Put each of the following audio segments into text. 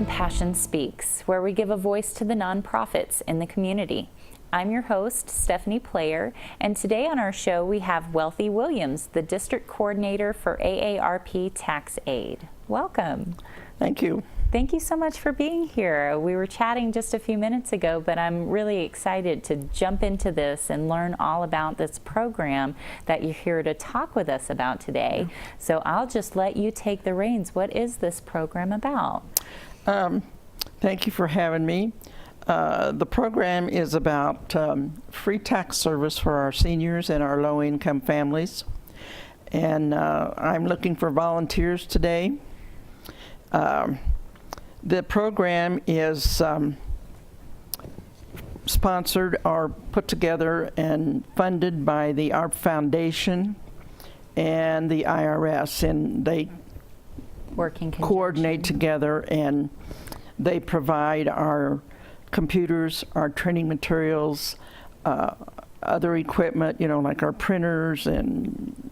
Compassion Speaks, where we give a voice to the nonprofits in the community. I'm your host, Stephanie Player, and today on our show we have Wealthy Williams, the District Coordinator for AARP Tax Aid. Welcome. Thank you. Thank you so much for being here. We were chatting just a few minutes ago, but I'm really excited to jump into this and learn all about this program that you're here to talk with us about today. So I'll just let you take the reins. What is this program about? Thank you for having me. The program is about free tax service for our seniors and our low-income families. And I'm looking for volunteers today. The program is sponsored or put together and funded by the ARP Foundation and the IRS, and they coordinate together, and they provide our computers, our training materials, other equipment, you know, like our printers and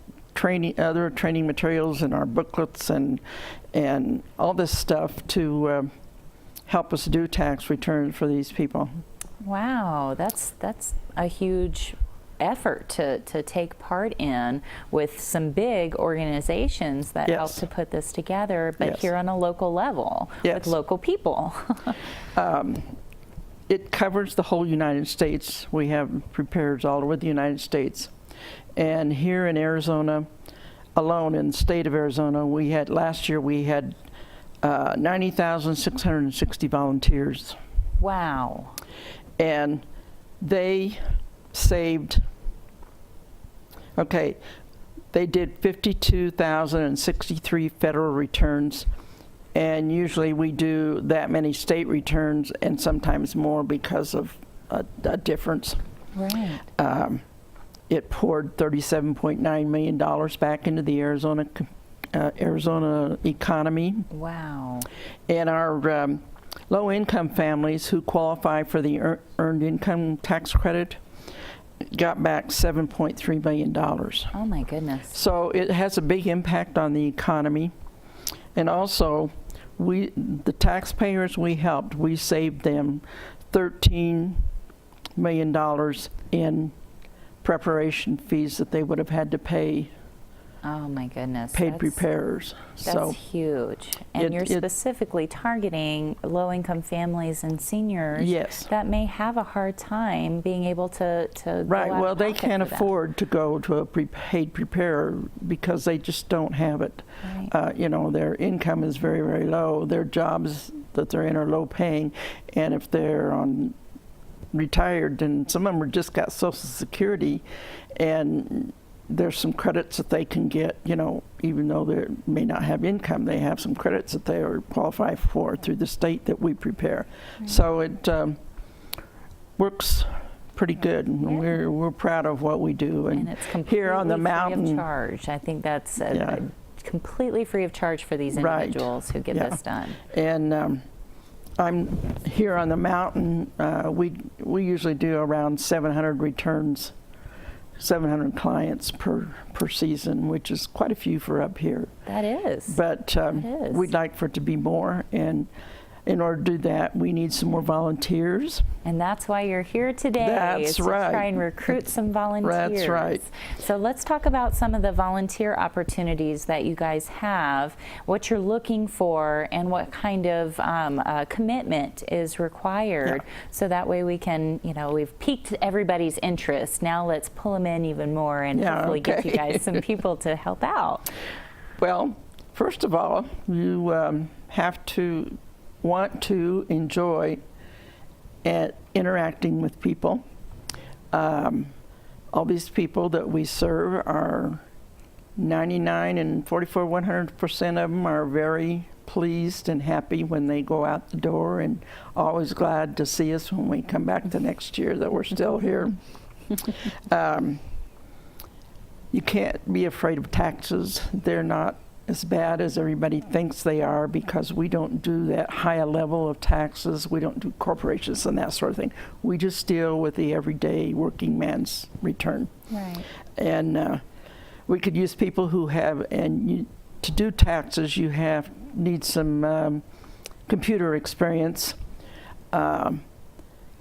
other training materials and our booklets and all this stuff to help us do tax returns for these people. Wow, that's a huge effort to take part in with some big organizations that help to put this together, but here on a local level with local people. It covers the whole United States. We have preparers all over the United States. And here in Arizona, alone in the state of Arizona, last year we had 90,660 volunteers. Wow. And they saved, they did 52,063 federal returns. And usually we do that many state returns and sometimes more because of a difference. Right. It poured $37.9 million back into the Arizona economy. Wow. And our low-income families who qualify for the Earned Income Tax Credit got back $7.3 million. Oh my goodness. So it has a big impact on the economy. And also, the taxpayers we helped, we saved them $13 million in preparation fees that they would have had to pay. Oh my goodness. Paid preparers. That's huge. And you're specifically targeting low-income families and seniors that may have a hard time being able to Right. Well, they can't afford to go to a paid preparer because they just don't have it. Right. You know, their income is very, very low. Their jobs that they're in are low paying. And if they're retired, and some of them just got Social Security, and there's some credits that they can get, you know, even though they may not have income, they have some credits that they are qualified for through the state that we prepare. Right. So it works pretty good, and we're proud of what we do. And it's completely here on the mountain, free of charge. I think that's completely free of charge for these individuals who get this done. And I'm here on the mountain. We usually do around 700 returns. 700 clients per season, which is quite a few for up here. That is. But we'd like for it to be more, and in order to do that, we need some more volunteers. And that's why you're here today. That's right. To try and recruit some volunteers. That's right. So let's talk about some of the volunteer opportunities that you guys have, what you're looking for, and what kind of commitment is required. Yeah. So that way we can, you know, we've piqued everybody's interest. Now let's pull them in even more and hopefully get you guys some people to help out. Well, first of all, you have to want to enjoy interacting with people. All these people that we serve are 99 and 100% of them are very pleased and happy when they go out the door, and always glad to see us when we come back the next year that we're still here. You can't be afraid of taxes. They're not as bad as everybody thinks they are, because we don't do that high a level of taxes. We don't do corporations and that sort of thing. We just deal with the everyday working man's return. Right. And we could use people who have, to do taxes, you need some computer experience.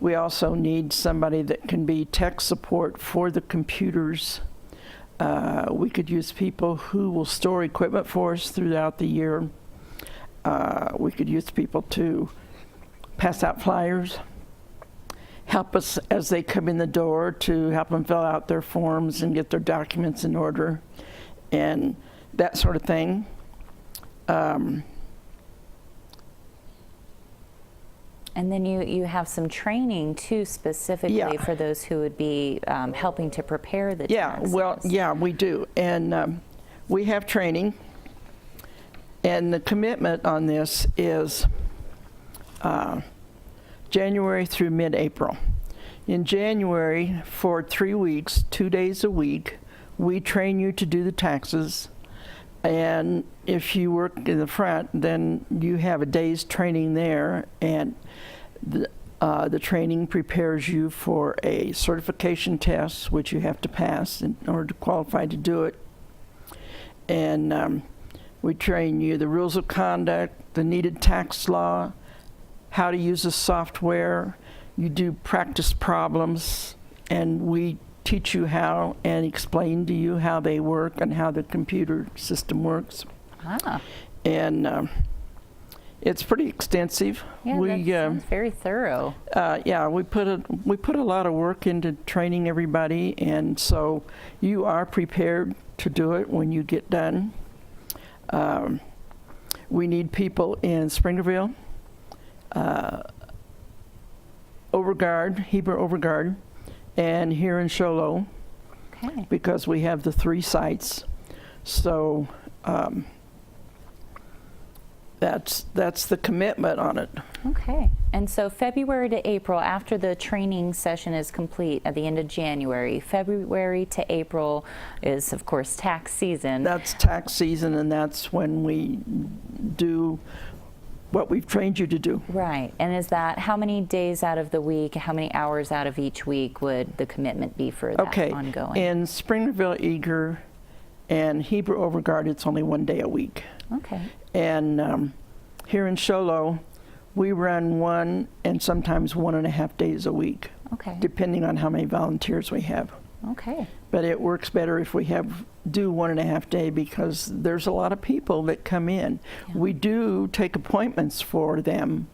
We also need somebody that can be tech support for the computers. We could use people who will store equipment for us throughout the year. We could use people to pass out flyers, help us as they come in the door to help them fill out their forms and get their documents in order, and that sort of thing. And then you have some training too, specifically Yeah. for those who would be helping to prepare the taxes. Yeah, we do. And we have training. And the commitment on this is January through mid-April. In January, for 3 weeks, 2 days a week, we train you to do the taxes. And if you work in the front, then you have a day's training there, and the training prepares you for a certification test, which you have to pass in order to qualify to do it. And we train you the rules of conduct, the needed tax law, how to use the software. You do practice problems, and we teach you how and explain to you how they work and how the computer system works. Ah. And it's pretty extensive. Yeah, that sounds very thorough. Yeah, we put a lot of work into training everybody, and so you are prepared to do it when you get done. We need people in Springerville, Overgard, Heber Overgard, and here in Show Low, Okay. because we have the 3 sites. So that's the commitment on it. Okay. And so February to April, after the training session is complete at the end of January, February to April is, of course, tax season. That's tax season, and that's when we do what we've trained you to do. Right. And is that how many days out of the week, how many hours out of each week would the commitment be for that ongoing? In Springerville, Eager, and Heber Overgard, it's only 1 day a week. Okay. And here in Show Low, we run 1 and sometimes 1.5 days a week, Okay. depending on how many volunteers we have. Okay. But it works better if we do 1.5 day, because there's a lot of people that come in. Yeah. We do take appointments for them,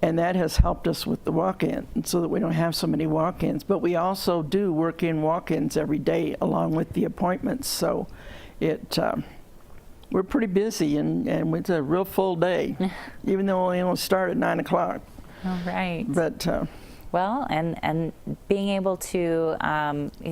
and that has helped us with the walk-in, so that we don't have so many walk-ins. But we also do work-in walk-ins every day along with the appointments. So we're pretty busy, and it's a real full day, even though we only start at 9 o'clock. All right. But Well, and being able to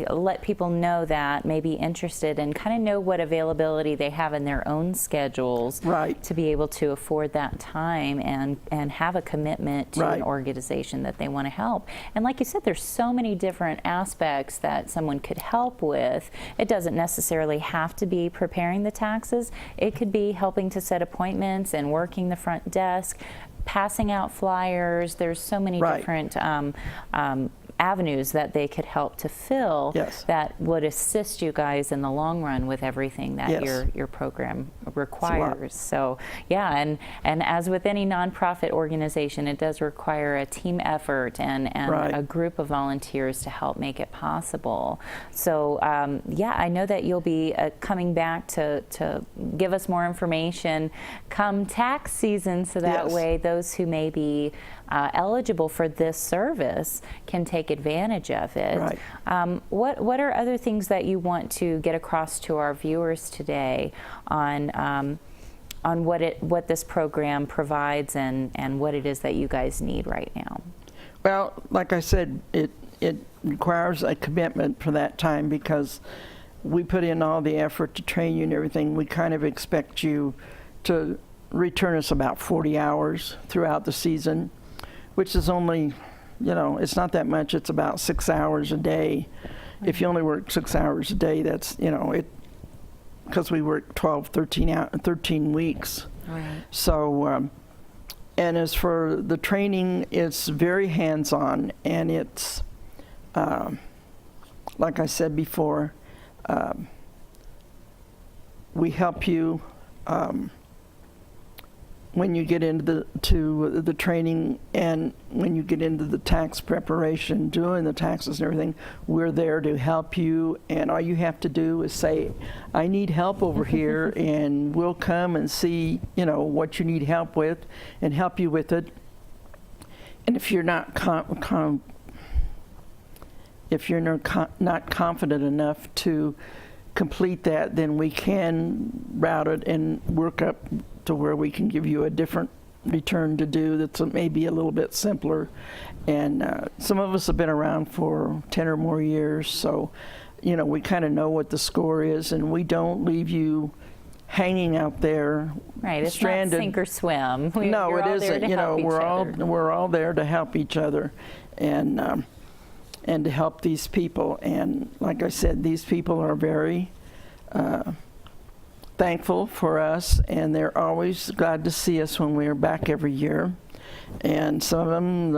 let people know that, may be interested, and kind of know what availability they have in their own schedules, Right. to be able to afford that time and have a commitment to an Right. organization that they want to help. And like you said, there's so many different aspects that someone could help with. It doesn't necessarily have to be preparing the taxes. It could be helping to set appointments and working the front desk, passing out flyers. There's so many Right. different avenues that they could help to fill, Yes. that would assist you guys in the long run with everything that Yes. your program requires. So yeah, and as with any nonprofit organization, it does require a team effort and Right. a group of volunteers to help make it possible. So yeah, I know that you'll be coming back to give us more information come tax season, so that Yes. way those who may be eligible for this service can take advantage of it. Right. What are other things that you want to get across to our viewers today on what this program provides and what it is that you guys need right now? Well, like I said, it requires a commitment for that time, because we put in all the effort to train you and everything. We kind of expect you to return us about 40 hours throughout the season, which is only, it's not that much. It's about 6 hours a day. If you only work 6 hours a day, that's, because we work 13 weeks. Right. So, and as for the training, it's very hands-on, and it's, like I said before, we help you when you get into the training and when you get into the tax preparation, doing the taxes and everything, we're there to help you. And all you have to do is say, I need help over here, and we'll come and see, what you need help with and help you with it. And if you're not not confident enough to complete that, then we can route it and work up to where we can give you a different return to do that's maybe a little bit simpler. And some of us have been around for 10 or more years, so we kind of know what the score is, and we don't leave you hanging out there right. It's stranded. Not sink or swim. No, it isn't. We're all there to help each other, and to help these people. And like I said, these people are very thankful for us, and they're always glad to see us when we're back every year. And some of them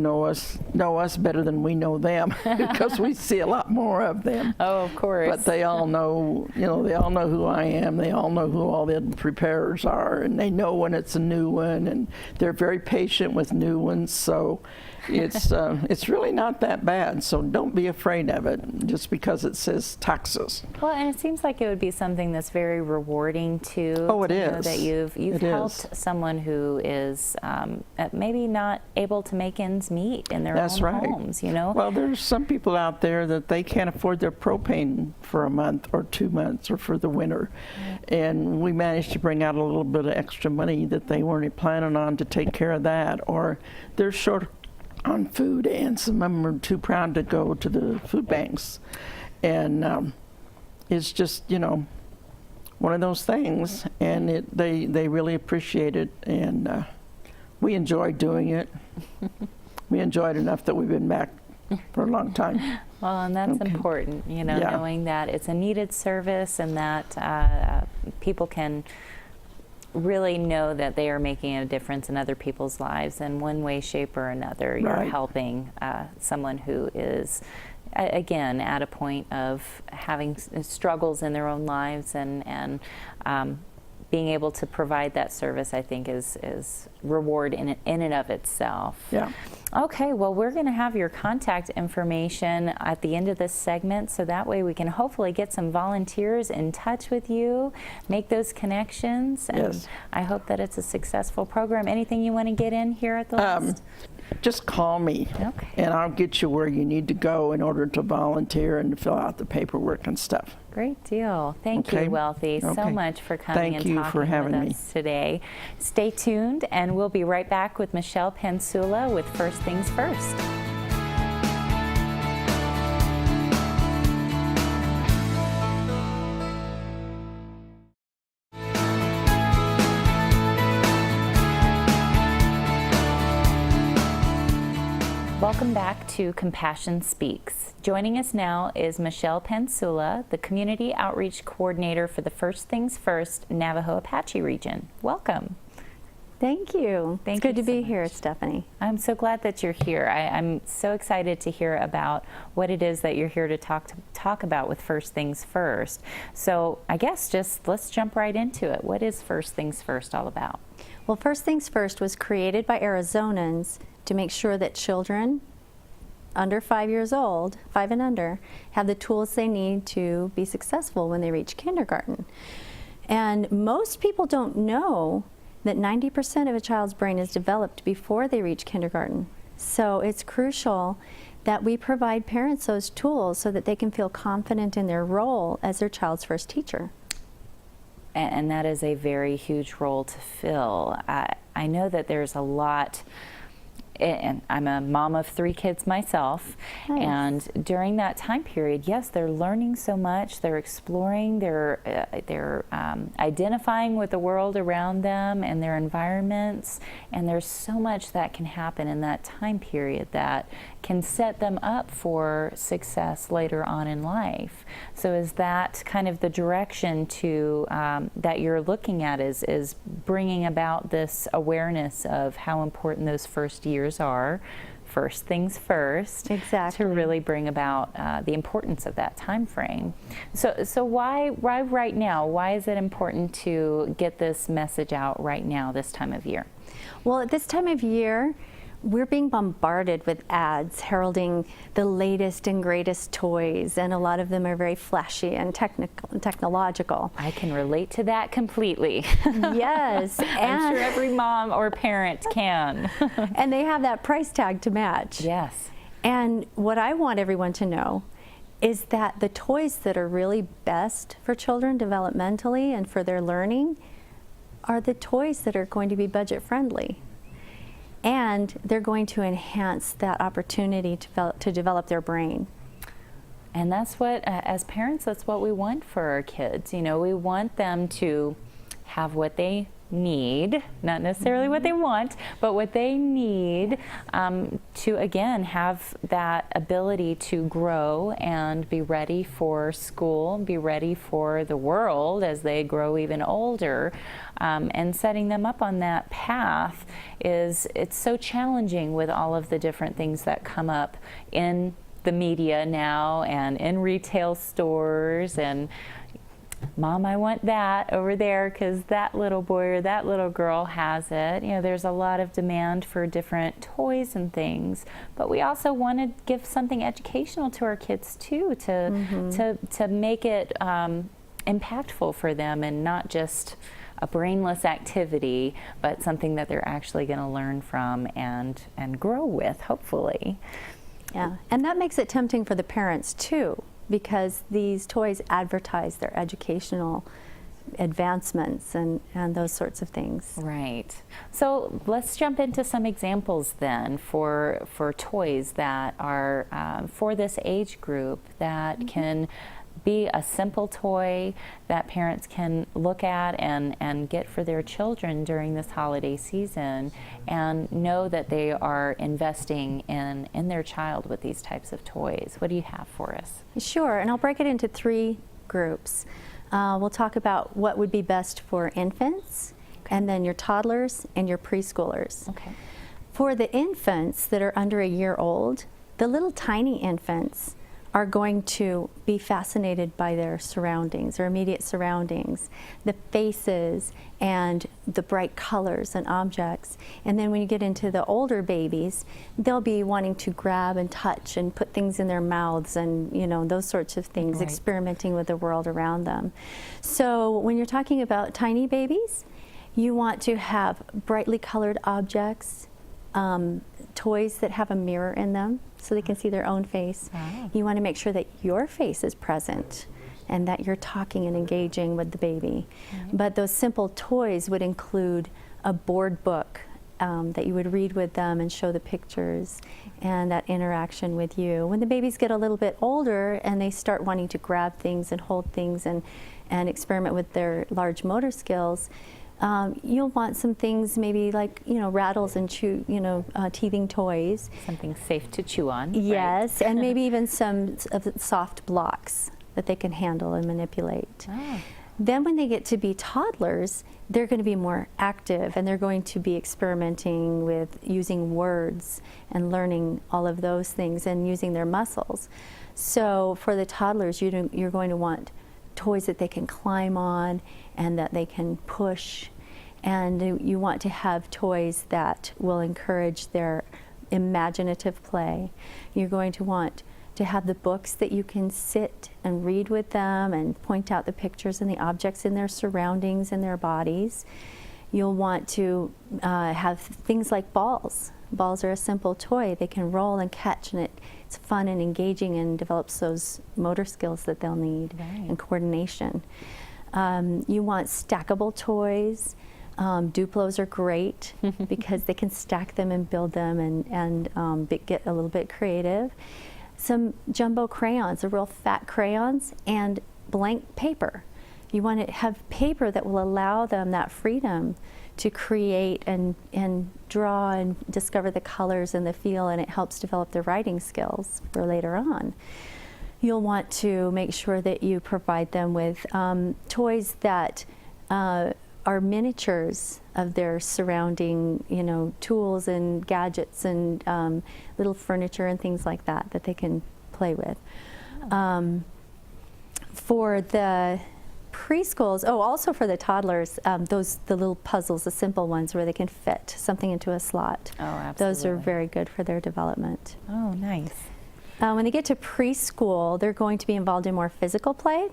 know us better than we know them because we see a lot more of them. Oh, of course. But they all know, they all know who I am. They all know who all the preparers are, and they know when it's a new one, and they're very patient with new ones. So it's really not that bad. So don't be afraid of it just because it says taxes. Well, and it seems like it would be something that's very rewarding too. Oh, it to is. know that you've helped someone who is maybe not able to make ends meet in their That's own right. homes. Well, there's some people out there that they can't afford their propane for a month or 2 months or for the winter, and we managed to bring out a little bit of extra money that they weren't planning on to take care of that, or they're short on food, and some of them are too proud to go to the food banks. And it's just, one of those things, and they really appreciate it, and we enjoy doing it. We enjoy it enough that we've been back for a long time. Well, and that's important, Yeah. knowing that it's a needed service and that people can really know that they are making a difference in other people's lives in one way, shape, or another. You're Right. helping someone who is, again, at a point of having struggles in their own lives, and being able to provide that service, I think, is reward in and of itself. Yeah. Okay, well, we're going to have your contact information at the end of this segment, so that way we can hopefully get some volunteers in touch with you, make those connections, and Yes. I hope that it's a successful program. Anything you want to get in here at the list? Just call me, Okay. and I'll get you where you need to go in order to volunteer and to fill out the paperwork and stuff. Great deal. Thank Okay. you, Wealthy, so Okay. much for coming Thank and you talking for having with me. us today. Stay tuned, and we'll be right back with Michelle Pensula with First Things First. Welcome back to Compassion Speaks. Joining us now is Michelle Pensula, the Community Outreach Coordinator for the First Things First Navajo Apache region. Welcome. Thank you. Thank It's good you to so be much. here, Stephanie. I'm so glad that you're here. I'm so excited to hear about what it is that you're here to talk about with First Things First. So I guess let's jump right into it. What is First Things First all about? Well, First Things First was created by Arizonans to make sure that children under 5 years old, 5 and under, have the tools they need to be successful when they reach kindergarten. And most people don't know that 90% of a child's brain is developed before they reach kindergarten. So it's crucial that we provide parents those tools so that they can feel confident in their role as their child's first teacher. And that is a very huge role to fill. I know that there's a lot, and I'm a mom of 3 kids myself, Nice. and during that time period, yes, they're learning so much, they're exploring, they're identifying with the world around them and their environments, and there's so much that can happen in that time period that can set them up for success later on in life. So is that kind of the direction to that you're looking at, is bringing about this awareness of how important those first years are first things first. Exactly. To really bring about the importance of that time frame. So why right now? Why is it important to get this message out right now, this time of year? Well, at this time of year, we're being bombarded with ads heralding the latest and greatest toys, and a lot of them are very flashy and technological. I can relate to that completely. Yes. I'm sure every mom or parent can. And they have that price tag to match. Yes. And what I want everyone to know is that the toys that are really best for children developmentally and for their learning are the toys that are going to be budget friendly. And they're going to enhance that opportunity to develop their brain. And that's what, as parents, that's what we want for our kids. You know, we want them to have what they need, not necessarily what they want, but what they need to, again, have that ability to grow and be ready for school, be ready for the world as they grow even older. And setting them up on that path it's so challenging with all of the different things that come up in the media now and in retail stores, and Mom, I want that over there because that little boy or that little girl has it. You know, there's a lot of demand for different toys and things, but we also want to give something educational to our kids too, to make it impactful for them and not just a brainless activity, but something that they're actually going to learn from and grow with, hopefully. Yeah, and that makes it tempting for the parents too, because these toys advertise their educational advancements and those sorts of things. Right. So let's jump into some examples then for toys that are for this age group that can be a simple toy that parents can look at and get for their children during this holiday season and know that they are investing in their child with these types of toys. What do you have for us? Sure, and I'll break it into 3 groups. We'll talk about what would be best for infants, and then your toddlers and your preschoolers. Okay. For the infants that are under a year old, the little tiny infants are going to be fascinated by their surroundings, their immediate surroundings, the faces and the bright colors and objects. And then when you get into the older babies, they'll be wanting to grab and touch and put things in their mouths and, you know, those sorts of things, Right. experimenting with the world around them. So when you're talking about tiny babies, you want to have brightly colored objects, toys that have a mirror in them so they can see their own face. Wow. You want to make sure that your face is present and that you're talking and engaging with the baby. But those simple toys would include a board book that you would read with them and show the pictures and that interaction with you. When the babies get a little bit older and they start wanting to grab things and hold things and experiment with their large motor skills, you'll want some things maybe like, you know, rattles and teething toys. Something safe to chew on. Right? Yes, and maybe even some of the soft blocks that they can handle and manipulate. Oh. Then when they get to be toddlers, they're going to be more active and they're going to be experimenting with using words and learning all of those things and using their muscles. So for the toddlers, you're going to want toys that they can climb on and that they can push, and you want to have toys that will encourage their imaginative play. You're going to want to have the books that you can sit and read with them and point out the pictures and the objects in their surroundings and their bodies. You'll want to have things like balls. Balls are a simple toy. They can roll and catch, and it's fun and engaging and develops those motor skills that they'll need. Right. And coordination. You want stackable toys. Duplos are great because they can stack them and build them and get a little bit creative. Some jumbo crayons, the real fat crayons, and blank paper. You want to have paper that will allow them that freedom to create and draw and discover the colors and the feel, and it helps develop their writing skills for later on. You'll want to make sure that you provide them with toys that are miniatures of their surrounding, tools and gadgets and little furniture and things like that that they can play with. For the preschools, also for the toddlers, the little puzzles, the simple ones where they can fit something into a slot. Oh, absolutely. Those are very good for their development. Oh, nice. When they get to preschool, they're going to be involved in more physical play,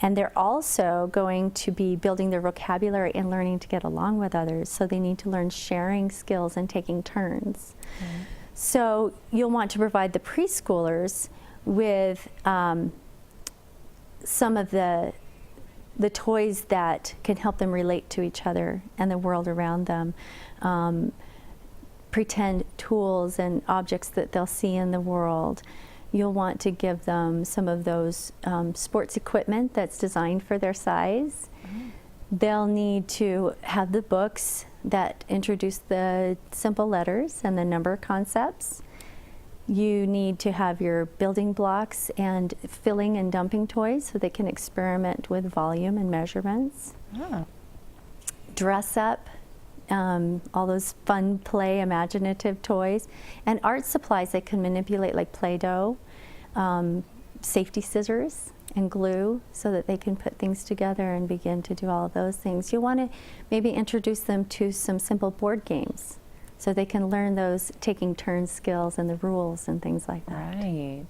and they're also going to be building their vocabulary and learning to get along with others. So they need to learn sharing skills and taking turns. So you'll want to provide the preschoolers with some of the toys that can help them relate to each other and the world around them. Pretend tools and objects that they'll see in the world. You'll want to give them some of those sports equipment that's designed for their size. They'll need to have the books that introduce the simple letters and the number concepts. You need to have your building blocks and filling and dumping toys so they can experiment with volume and measurements. Dress up, all those fun play, imaginative toys, and art supplies they can manipulate like Play-Doh, safety scissors and glue so that they can put things together and begin to do all of those things. You want to maybe introduce them to some simple board games so they can learn those taking turns skills and the rules and things like that. Right.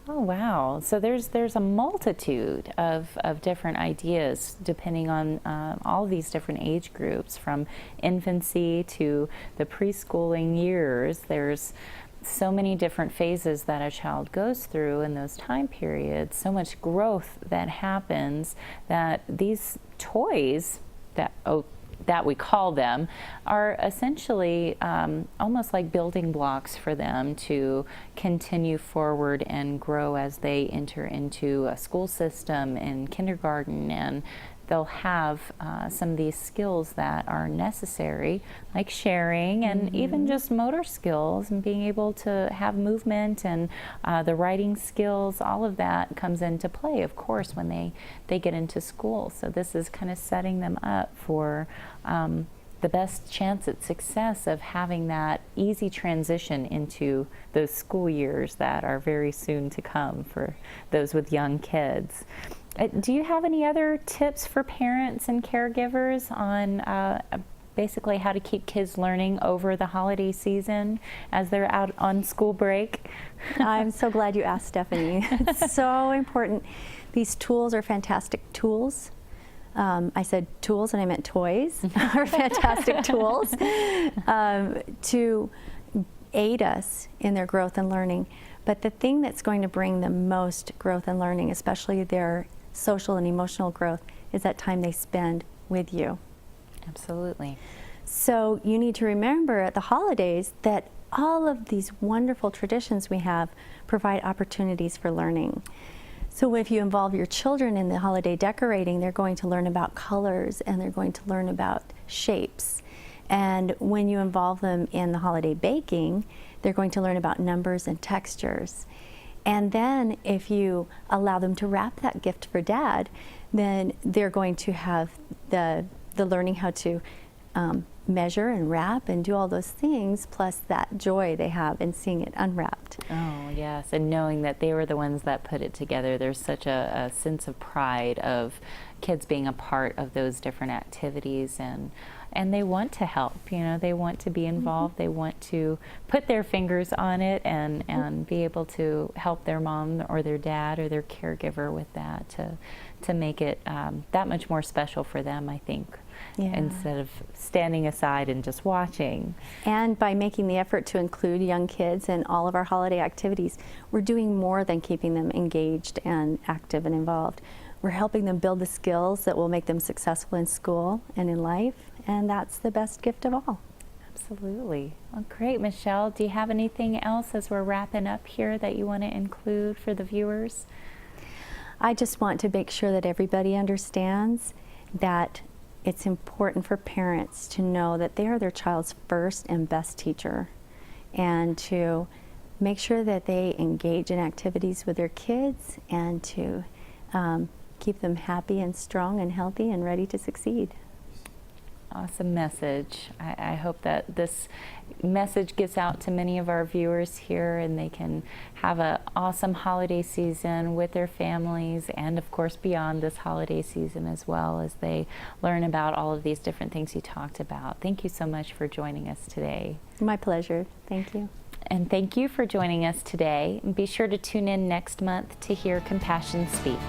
Oh, wow. So there's a multitude of different ideas depending on all these different age groups, from infancy to the preschooling years. There's so many different phases that a child goes through in those time periods, so much growth that happens, that these toys that we call them are essentially almost like building blocks for them to continue forward and grow as they enter into a school system in kindergarten, and they'll have some of these skills that are necessary, like sharing and even just motor skills and being able to have movement and the writing skills. All of that comes into play, of course, when they get into school. So this is kind of setting them up for the best chance at success of having that easy transition into those school years that are very soon to come for those with young kids. Do you have any other tips for parents and caregivers on basically how to keep kids learning over the holiday season as they're out on school break? I'm so glad you asked, Stephanie. It's so important. These tools are fantastic tools. I said tools and I meant toys are fantastic tools to aid us in their growth and learning. But the thing that's going to bring the most growth and learning, especially their social and emotional growth, is that time they spend with you. Absolutely. So you need to remember at the holidays that all of these wonderful traditions we have provide opportunities for learning. So if you involve your children in the holiday decorating, they're going to learn about colors and they're going to learn about shapes. And when you involve them in the holiday baking, they're going to learn about numbers and textures. And then if you allow them to wrap that gift for Dad, then they're going to have the learning how to measure and wrap and do all those things, plus that joy they have in seeing it unwrapped. Oh, yes, and knowing that they were the ones that put it together. There's such a sense of pride of kids being a part of those different activities, and they want to help, they want to be involved, they want to put their fingers on it and be able to help their mom or their dad or their caregiver with that to make it that much more special for them, I think. Yeah. Instead of standing aside and just watching. And by making the effort to include young kids in all of our holiday activities, we're doing more than keeping them engaged and active and involved. We're helping them build the skills that will make them successful in school and in life, and that's the best gift of all. Absolutely. Well, great, Michelle. Do you have anything else as we're wrapping up here that you want to include for the viewers? I just want to make sure that everybody understands that it's important for parents to know that they are their child's first and best teacher, and to make sure that they engage in activities with their kids and to keep them happy and strong and healthy and ready to succeed. Awesome message. I hope that this message gets out to many of our viewers here and they can have an awesome holiday season with their families and of course beyond this holiday season as well as they learn about all of these different things you talked about. Thank you so much for joining us today. My pleasure. Thank you. And thank you for joining us today. And be sure to tune in next month to hear Compassion Speak.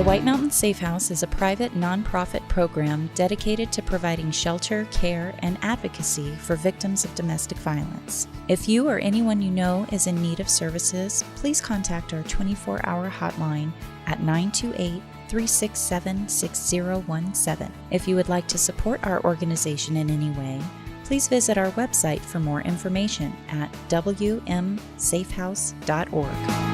The White Mountain Safe House is a private, nonprofit program dedicated to providing shelter, care, and advocacy for victims of domestic violence. If you or anyone you know is in need of services, please contact our 24-hour hotline at 928-367-6017. If you would like to support our organization in any way, please visit our website for more information at wmsafehouse.org.